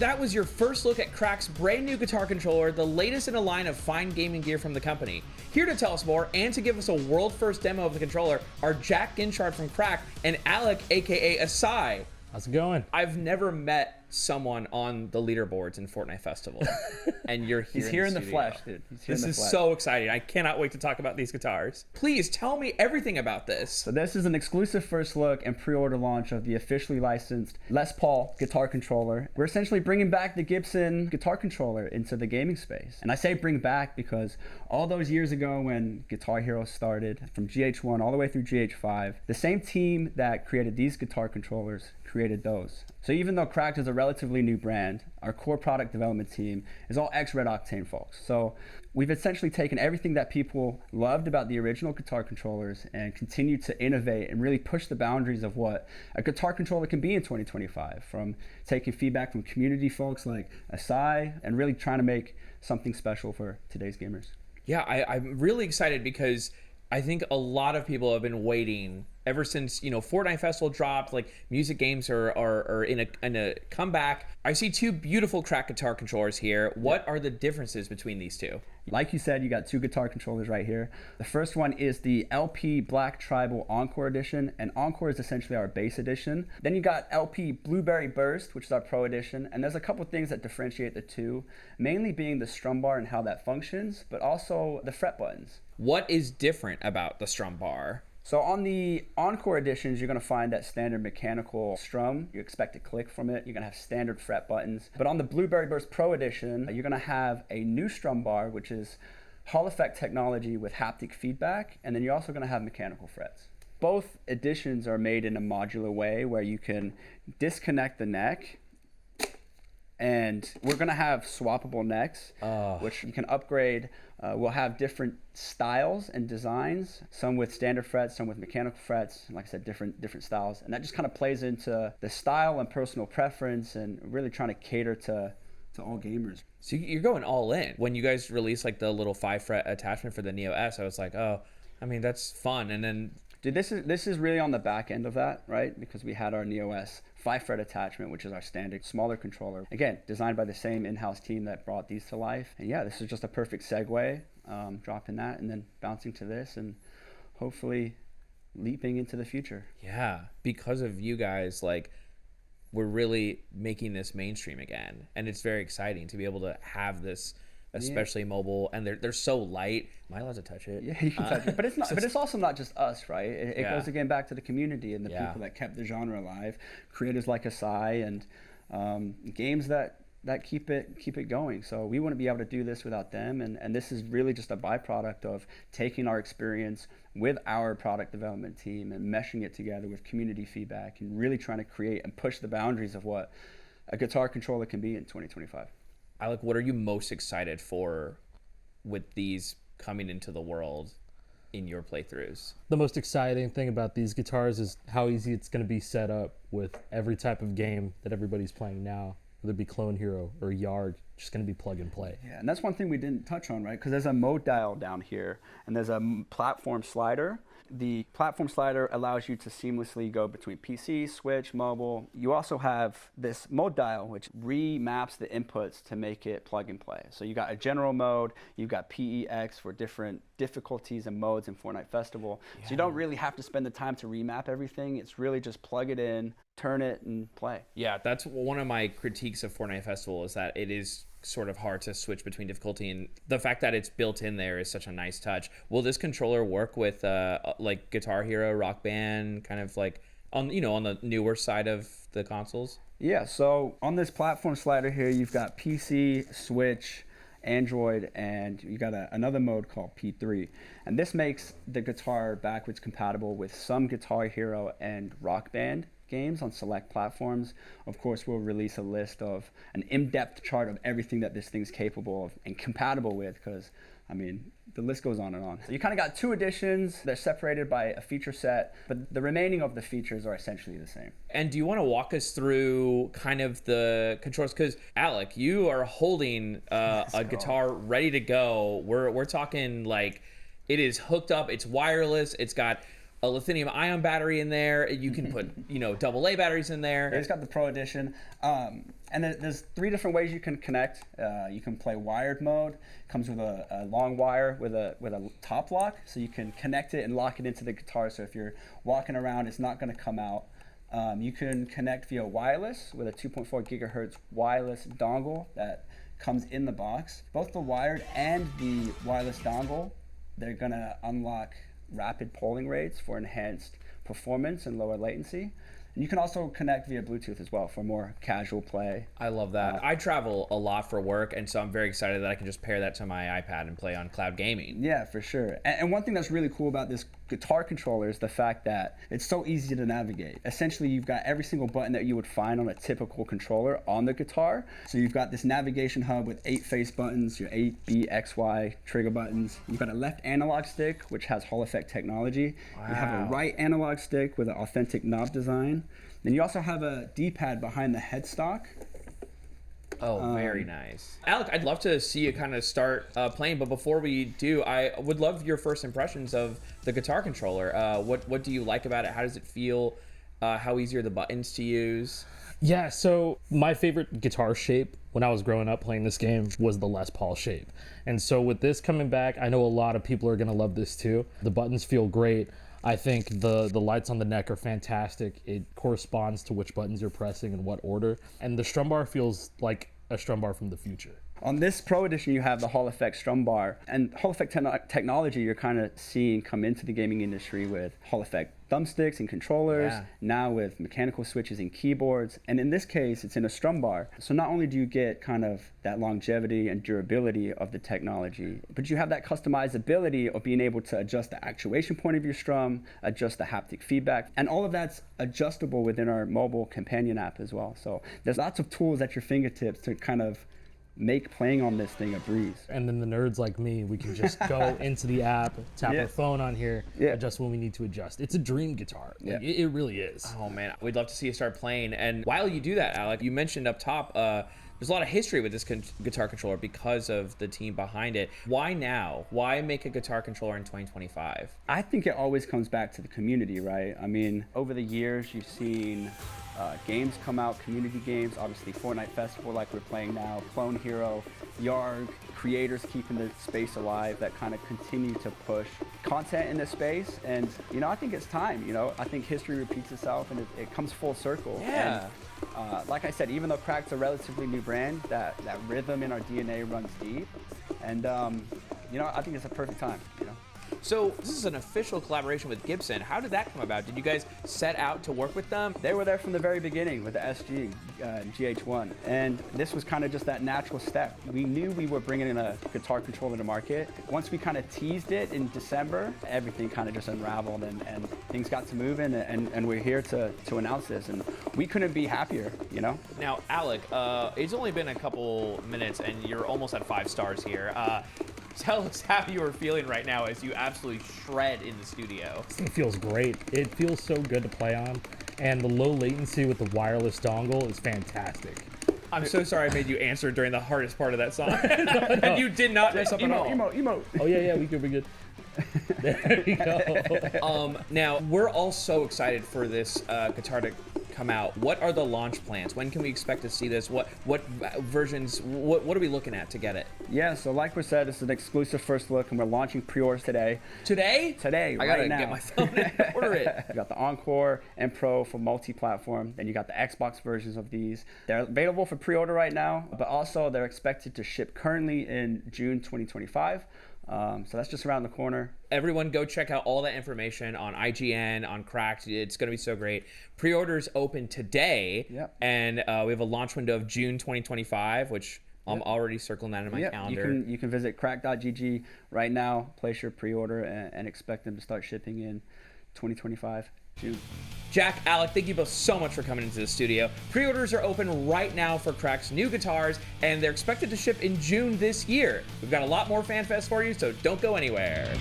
that was your first look at Crack's brand new guitar controller, the latest in a line of fine gaming gear from the company. Here to tell us more and to give us a world first demo of the controller are Jack Ginchard from Crack and Alec, aka Asai. How's it going? I've never met someone on the leaderboards in Fortnite Festival, and you're here. He's here in the studio. flesh, dude. This is so exciting. I cannot wait to talk about these guitars. Please tell me everything about this. So this is an exclusive first look and pre-order launch of the officially licensed Les Paul guitar controller. We're essentially bringing back the Gibson guitar controller into the gaming space. And I say bring back because all those years ago when Guitar Hero started, from GH1 all the way through GH5, the same team that created these guitar controllers created those. So even though Cracked is a relatively new brand, our core product development team is all ex-Red Octane folks. So we've essentially taken everything that people loved about the original guitar controllers and continued to innovate and really push the boundaries of what a guitar controller can be in 2025, from taking feedback from community folks like Asai and really trying to make something special for today's gamers. Yeah, I'm really excited because I think a lot of people have been waiting ever since, Fortnite Festival dropped, like music games are in a comeback. I see two beautiful Cracked guitar controllers here. What are the differences between these two? Like you said, you got two guitar controllers right here. The first one is the LP Black Tribal Encore Edition, and Encore is essentially our base edition. Then you got LP Blueberry Burst, which is our Pro Edition, and there's a couple things that differentiate the two, mainly being the strum bar and how that functions, but also the fret buttons. What is different about the strum bar? So on the Encore editions, you're going to find that standard mechanical strum. You expect a click from it. You're going to have standard fret buttons. But on the Blueberry Burst Pro edition, you're going to have a new strum bar, which is Hall effect technology with haptic feedback. And then you're also going to have mechanical frets. Both editions are made in a modular way where you can disconnect the neck. And we're going to have swappable necks, which you can upgrade. We'll have different styles and designs, some with standard frets, some with mechanical frets, and like I said, different styles. And that just kind of plays into the style and personal preference and really trying to cater to all gamers. So you're going all in. When you guys released like the little 5-fret attachment for the Neo S, I was like, oh, I mean, that's fun. And then dude, this is really on the back end of that, right? Because we had our Neo S 5-fret attachment, which is our standard smaller controller. Again, designed by the same in-house team that brought these to life. And yeah, this is just a perfect segue, dropping that and then bouncing to this and hopefully leaping into the future. Yeah, because of you guys, like, we're really making this mainstream again. And it's very exciting to be able to have this, especially mobile, and they're so light. Am I allowed to touch it? Yeah, you can touch it, but it's not. But it's also not just us, right? It Yeah. goes again back to the community and the people that kept the genre alive, creators like Asai and games that keep it going. So we wouldn't be able to do this without them, and this is really just a byproduct of taking our experience with our product development team and meshing it together with community feedback and really trying to create and push the boundaries of what a guitar controller can be in 2025. Alec, what are you most excited for with these coming into the world in your playthroughs? The most exciting thing about these guitars is how easy it's going to be set up with every type of game that everybody's playing now, whether it be Clone Hero or Yard, just going to be plug and play. Yeah, and that's one thing we didn't touch on, right? Because there's a mode dial down here, and there's a platform slider. The platform slider allows you to seamlessly go between PC, Switch, mobile. You also have this mode dial, which remaps the inputs to make it plug and play. So you got a general mode, you've got PEX for different difficulties and modes in Fortnite Festival. Yeah. So you don't really have to spend the time to remap everything. It's really just plug it in, turn it, and play. Yeah, that's one of my critiques of Fortnite Festival is that it is sort of hard to switch between difficulty, and the fact that it's built in there is such a nice touch. Will this controller work with like Guitar Hero, Rock Band, kind of like on the newer side of the consoles? Yeah, so on this platform slider here, you've got PC, Switch, Android, and you got another mode called P3. And this makes the guitar backwards compatible with some Guitar Hero and Rock Band games on select platforms. Of course, we'll release a list of an in-depth chart of everything that this thing's capable of and compatible with, because I mean, the list goes on and on. So you kind of got two editions. They're separated by a feature set, but the remaining of the features are essentially the same. And do you want to walk us through kind of the controls? Because Alec, you are holding a guitar ready to go. We're talking like it is hooked up. It's wireless. It's got a lithium ion battery in there. You can put, AA batteries in there. It's got the Pro Edition. And there's 3 different ways you can connect. You can play wired mode. Comes with a long wire with a top lock, so you can connect it and lock it into the guitar. So if you're walking around, it's not going to come out. You can connect via wireless with a 2.4 gigahertz wireless dongle that comes in the box. Both the wired and the wireless dongle, they're going to unlock rapid polling rates for enhanced performance and lower latency. And you can also connect via Bluetooth as well for more casual play. I love that. I travel a lot for work, and so I'm very excited that I can just pair that to my iPad and play on cloud gaming. Yeah, for sure. And one thing that's really cool about this guitar controller is the fact that it's so easy to navigate. Essentially, you've got every single button that you would find on a typical controller on the guitar. So you've got this navigation hub with 8 face buttons, your 8, B, X, Y trigger buttons. You've got a left analog stick, which has Hall effect technology. Wow. You have a right analog stick with an authentic knob design. Then you also have a D-pad behind the headstock. Oh, very nice. Alec, I'd love to see you kind of start playing, but before we do, I would love your first impressions of the guitar controller. What do you like about it? How does it feel? How easy are the buttons to use? Yeah, so my favorite guitar shape when I was growing up playing this game was the Les Paul shape. And so with this coming back, I know a lot of people are going to love this too. The buttons feel great. I think the lights on the neck are fantastic. It corresponds to which buttons you're pressing in what order. And the strum bar feels like a strum bar from the future. On this Pro Edition, you have the Hall effect strum bar. And Hall effect technology you're kind of seeing come into the gaming industry with Hall effect thumbsticks and controllers, now with mechanical switches and keyboards. And in this case, it's in a strum bar. So not only do you get kind of that longevity and durability of the technology, but you have that customizability of being able to adjust the actuation point of your strum, adjust the haptic feedback, and all of that's adjustable within our mobile companion app as well. So there's lots of tools at your fingertips to kind of make playing on this thing a breeze. And then the nerds like me, we can just go into the app, tap our phone on here, adjust when we need to adjust. It's a dream guitar. Like, it really is. Oh man, we'd love to see you start playing. And while you do that, Alec, you mentioned up top, there's a lot of history with this guitar controller because of the team behind it. Why now? Why make a guitar controller in 2025? I think it always comes back to the community, right? I mean, over the years, you've seen games come out, community games, obviously Fortnite Festival like we're playing now, Clone Hero, Yarg, creators keeping the space alive that kind of continue to push content in the space. And, I think it's time, I think history repeats itself and it comes full circle. Yeah. And, like I said, even though Crack's a relatively new brand, that rhythm in our DNA runs deep. And, I think it's a perfect time, So this is an official collaboration with Gibson. How did that come about? Did you guys set out to work with them? They were there from the very beginning with the SG, GH1. And this was kind of just that natural step. We knew we were bringing in a guitar controller to market. Once we kind of teased it in December, everything kind of just unraveled and things got to moving and we're here to announce this. And we couldn't be happier, Now, Alec, it's only been a couple minutes and you're almost at 5 stars here. Tell us how you are feeling right now as you absolutely shred in the studio. It feels great. It feels so good to play on. And the low latency with the wireless dongle is fantastic. I'm so sorry I made you answer during the hardest part of that song. No. And you did not mess up at all. Emote. Oh, yeah, we good. There we go. Now, we're all so excited for this guitar to come out. What are the launch plans? When can we expect to see this? What versions, what are we looking at to get it? Yeah, so like we said, it's an exclusive first look, and we're launching pre-orders today. Today? Today, I gotta right now. get my phone and order it. You got the Encore and Pro for multi-platform. Then you got the Xbox versions of these. They're available for pre-order right now, but also they're expected to ship currently in June 2025. So that's just around the corner. Everyone go check out all that information on IGN, on Cracked. It's going to be so great. Pre-orders open today, and we have a launch window of June 2025, which I'm already circling that in my calendar. You can visit crack.gg right now, place your pre-order, and expect them to start shipping in 2025. June. Jack, Alec, thank you both so much for coming into the studio. Pre-orders are open right now for Crack's new guitars, and they're expected to ship in June this year. We've got a lot more FanFest for you, so don't go anywhere.